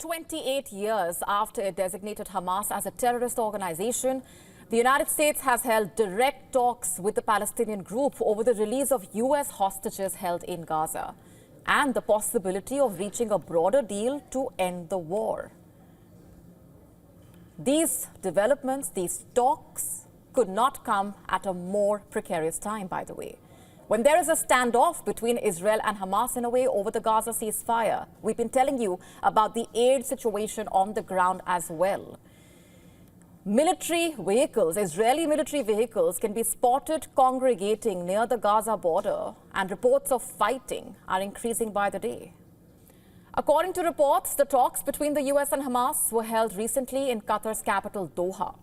28 years after it designated Hamas as a terrorist organization, the United States has held direct talks with the Palestinian group over the release of US hostages held in Gaza and the possibility of reaching a broader deal to end the war. These developments, these talks, could not come at a more precarious time, by the way. When there is a standoff between Israel and Hamas in a way over the Gaza ceasefire, we've been telling you about the aid situation on the ground as well. Military vehicles, Israeli military vehicles, can be spotted congregating near the Gaza border, and reports of fighting are increasing by the day. According to reports, the talks between the US and Hamas were held recently in Qatar's capital, Doha.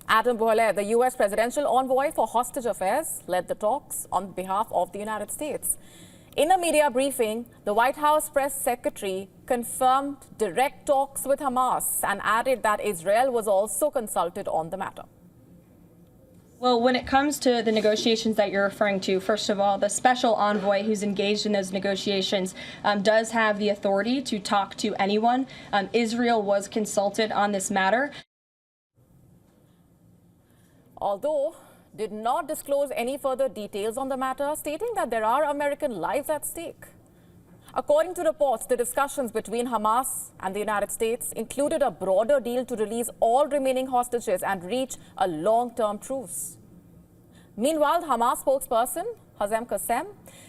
Adam Boehler, the US presidential envoy for hostage affairs, led the talks on behalf of the United States. In a media briefing, the White House press secretary confirmed direct talks with Hamas and added that Israel was also consulted on the matter. Well, when it comes to the negotiations that you're referring to, first of all, the special envoy who's engaged in those negotiations does have the authority to talk to anyone. Israel was consulted on this matter, although did not disclose any further details on the matter, stating that there are American lives at stake. According to reports, the discussions between Hamas and the United States included a broader deal to release all remaining hostages and reach a long-term truce. Meanwhile, Hamas spokesperson Hazem Qassem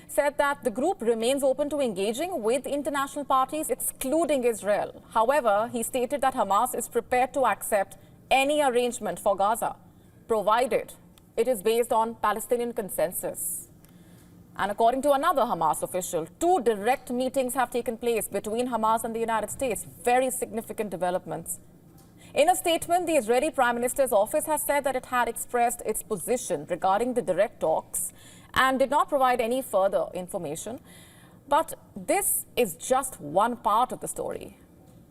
said that the group remains open to engaging with international parties, excluding Israel. However, he stated that Hamas is prepared to accept any arrangement for Gaza, provided it is based on Palestinian consensus. And according to another Hamas official, 2 direct meetings have taken place between Hamas and the United States, very significant developments. In a statement, the Israeli Prime Minister's office has said that it had expressed its position regarding the direct talks and did not provide any further information. But this is just one part of the story.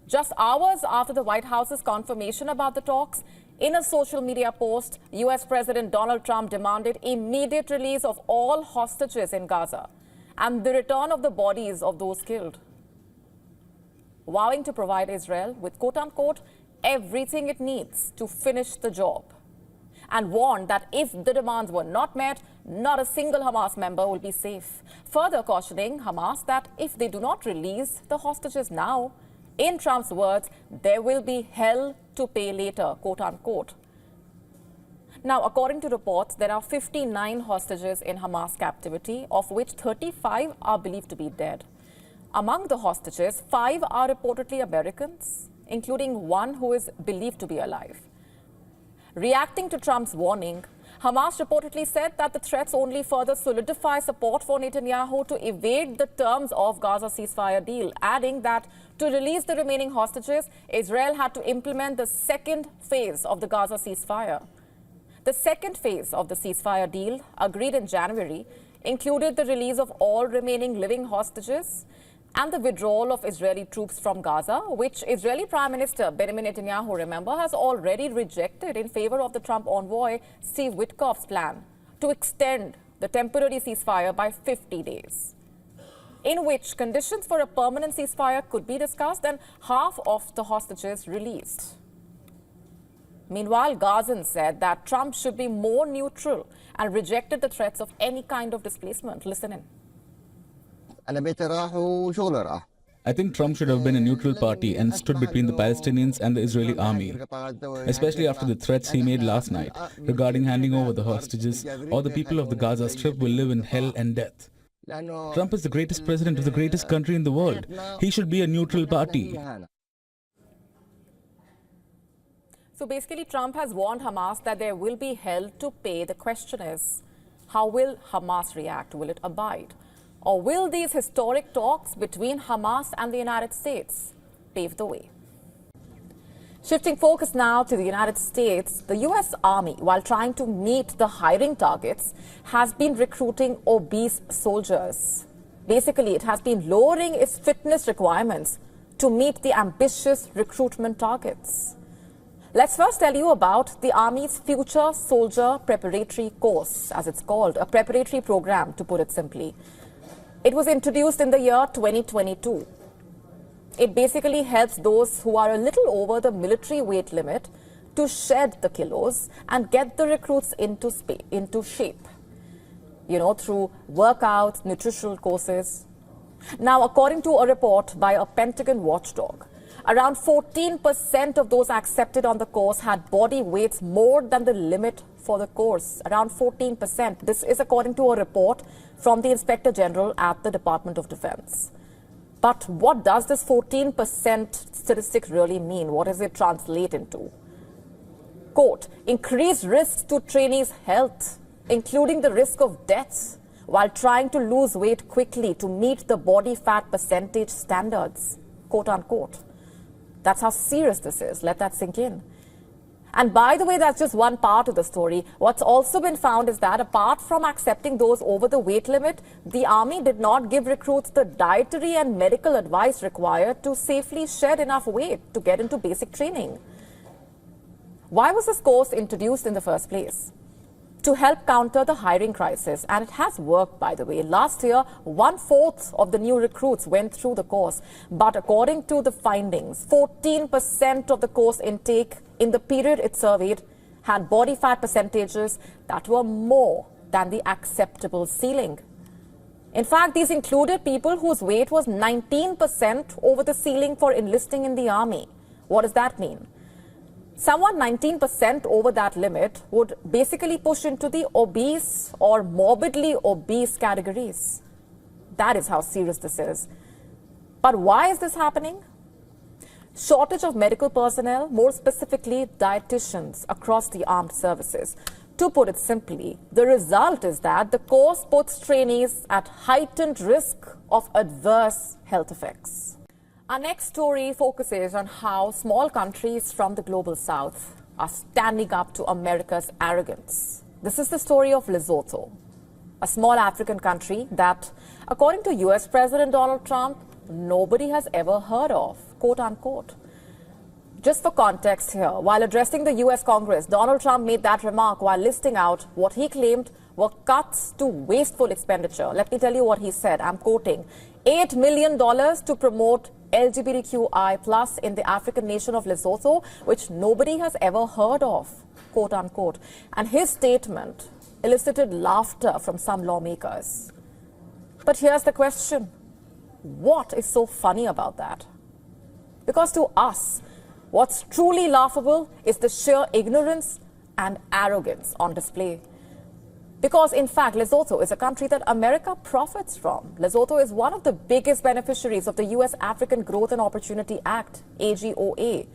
Just hours after the White House's confirmation about the talks, in a social media post, US President Donald Trump demanded immediate release of all hostages in Gaza and the return of the bodies of those killed, vowing to provide Israel with quote-unquote everything it needs to finish the job, and warned that if the demands were not met, not a single Hamas member will be safe, further cautioning Hamas that if they do not release the hostages now, in Trump's words, there will be hell to pay later, quote-unquote. Now, according to reports, there are 59 hostages in Hamas captivity, of which 35 are believed to be dead. Among the hostages, 5 are reportedly Americans, including one who is believed to be alive. Reacting to Trump's warning, Hamas reportedly said that the threats only further solidify support for Netanyahu to evade the terms of Gaza ceasefire deal, adding that to release the remaining hostages, Israel had to implement the second phase of the Gaza ceasefire. The second phase of the ceasefire deal, agreed in January, included the release of all remaining living hostages and the withdrawal of Israeli troops from Gaza, which Israeli Prime Minister Benjamin Netanyahu, remember, has already rejected in favor of the Trump envoy Steve Witkoff's plan to extend the temporary ceasefire by 50 days, in which conditions for a permanent ceasefire could be discussed and half of the hostages released. Meanwhile, Gazans said that Trump should be more neutral and rejected the threats of any kind of displacement. Listen in. I think Trump should have been a neutral party and stood between the Palestinians and the Israeli army, especially after the threats he made last night regarding handing over the hostages, or the people of the Gaza Strip will live in hell and death. Trump is the greatest president of the greatest country in the world. He should be a neutral party. So basically, Trump has warned Hamas that there will be hell to pay. The question is, how will Hamas react? Will it abide? Or will these historic talks between Hamas and the United States pave the way? Shifting focus now to the United States, the US Army, while trying to meet the hiring targets, has been recruiting obese soldiers. Basically, it has been lowering its fitness requirements to meet the ambitious recruitment targets. Let's first tell you about the Army's Future Soldier Preparatory Course, as it's called, a preparatory program, to put it simply. It was introduced in the year 2022. It basically helps those who are a little over the military weight limit to shed the kilos and get the recruits into shape, through workouts, nutritional courses. Now, according to a report by a Pentagon watchdog, around 14% of those accepted on the course had body weights more than the limit for the course. Around 14%. This is according to a report from the Inspector General at the Department of Defense. But what does this 14% statistic really mean? What does it translate into? Quote, increased risks to trainees' health, including the risk of deaths, while trying to lose weight quickly to meet the body fat percentage standards, quote unquote. That's how serious this is. Let that sink in. And by the way, that's just one part of the story. What's also been found is that apart from accepting those over the weight limit, the Army did not give recruits the dietary and medical advice required to safely shed enough weight to get into basic training. Why was this course introduced in the first place? To help counter the hiring crisis. And it has worked, by the way. Last year, 1/4 of the new recruits went through the course. But according to the findings, 14% of the course intake in the period it surveyed had body fat percentages that were more than the acceptable ceiling. In fact, these included people whose weight was 19% over the ceiling for enlisting in the Army. What does that mean? Someone 19% over that limit would basically push into the obese or morbidly obese categories. That is how serious this is. But why is this happening? Shortage of medical personnel, more specifically dietitians across the armed services. To put it simply, the result is that the course puts trainees at heightened risk of adverse health effects. Our next story focuses on how small countries from the global south are standing up to America's arrogance. This is the story of Lesotho, a small African country that, according to US President Donald Trump, nobody has ever heard of, quote unquote. Just for context here, while addressing the US Congress, Donald Trump made that remark while listing out what he claimed were cuts to wasteful expenditure. Let me tell you what he said. I'm quoting, $8 million to promote LGBTQI+ in the African nation of Lesotho, which nobody has ever heard of, quote unquote. And his statement elicited laughter from some lawmakers. But here's the question. What is so funny about that? Because to us, what's truly laughable is the sheer ignorance and arrogance on display. Because, in fact, Lesotho is a country that America profits from. Lesotho is one of the biggest beneficiaries of the U.S. African Growth and Opportunity Act, AGOA,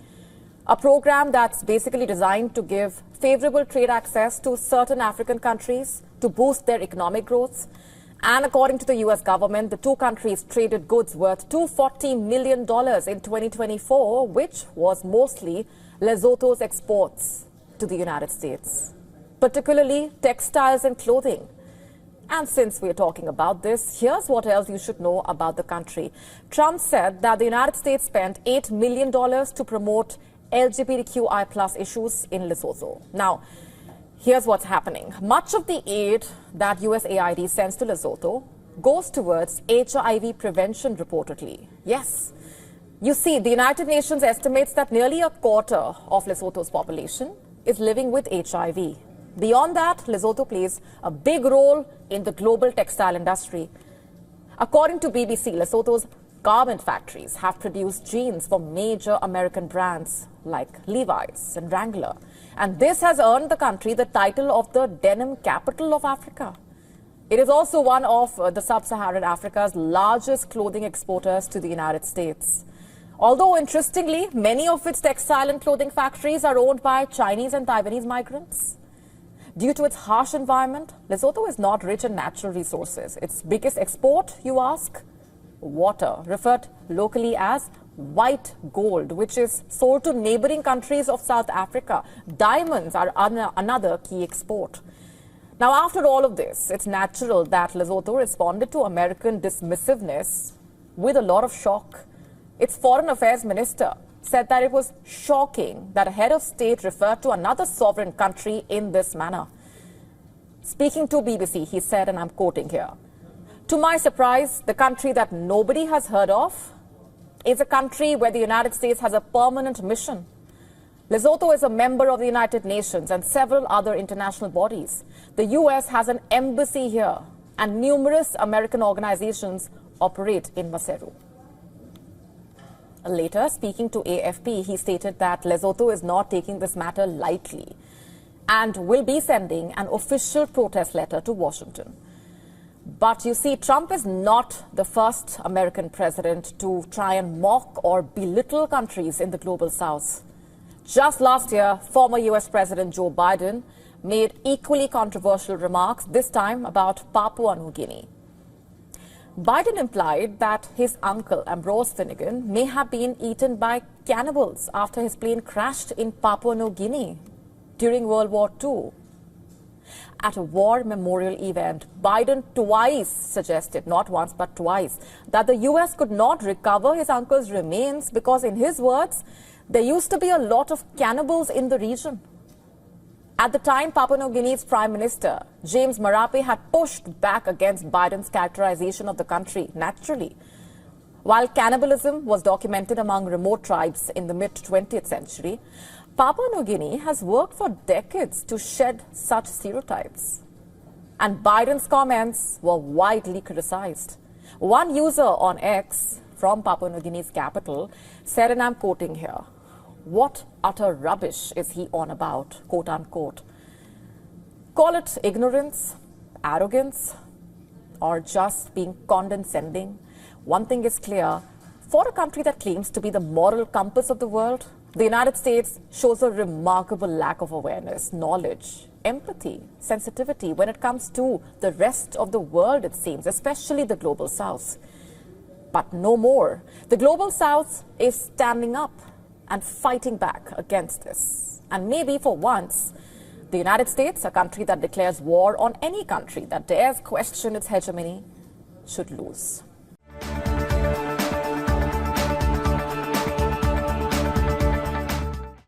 a program that's basically designed to give favorable trade access to certain African countries to boost their economic growth. And according to the U.S. government, the two countries traded goods worth $240 million in 2024, which was mostly Lesotho's exports to the United States, particularly textiles and clothing. And since we're talking about this, here's what else you should know about the country. Trump said that the United States spent $8 million to promote LGBTQI+ issues in Lesotho. Now, here's what's happening. Much of the aid that USAID sends to Lesotho goes towards HIV prevention, reportedly. Yes. You see, the United Nations estimates that nearly a quarter of Lesotho's population is living with HIV. Beyond that, Lesotho plays a big role in the global textile industry. According to BBC, Lesotho's garment factories have produced jeans for major American brands like Levi's and Wrangler. And this has earned the country the title of the denim capital of Africa. It is also one of the sub-Saharan Africa's largest clothing exporters to the United States. Although, interestingly, many of its textile and clothing factories are owned by Chinese and Taiwanese migrants. Due to its harsh environment, Lesotho is not rich in natural resources. Its biggest export, you ask? Water, referred locally as white gold, which is sold to neighboring countries of South Africa. Diamonds are another key export. Now, after all of this, it's natural that Lesotho responded to American dismissiveness with a lot of shock. Its foreign affairs minister said that it was shocking that a head of state referred to another sovereign country in this manner. Speaking to BBC, he said, and I'm quoting here, "To my surprise, the country that nobody has heard of is a country where the United States has a permanent mission. Lesotho is a member of the United Nations and several other international bodies. The US has an embassy here, and numerous American organizations operate in Maseru. Later, speaking to AFP, he stated that Lesotho is not taking this matter lightly and will be sending an official protest letter to Washington. But you see, Trump is not the first American president to try and mock or belittle countries in the global south. Just last year, former US President Joe Biden made equally controversial remarks, this time about Papua New Guinea. Biden implied that his uncle, Ambrose Finnegan, may have been eaten by cannibals after his plane crashed in Papua New Guinea during World War II. At a war memorial event, Biden twice suggested, not once but twice, that the US could not recover his uncle's remains because, in his words, there used to be a lot of cannibals in the region. At the time, Papua New Guinea's Prime Minister, James Marape, had pushed back against Biden's characterization of the country, naturally. While cannibalism was documented among remote tribes in the mid-20th century, Papua New Guinea has worked for decades to shed such stereotypes. And Biden's comments were widely criticized. One user on X from Papua New Guinea's capital said, and I'm quoting here, "What utter rubbish is he on about?" quote unquote. Call it ignorance, arrogance, or just being condescending. One thing is clear: for a country that claims to be the moral compass of the world, the United States shows a remarkable lack of awareness, knowledge, empathy, sensitivity when it comes to the rest of the world, it seems, especially the global south. But no more. The global south is standing up and fighting back against this. And maybe for once, the United States, a country that declares war on any country that dares question its hegemony, should lose.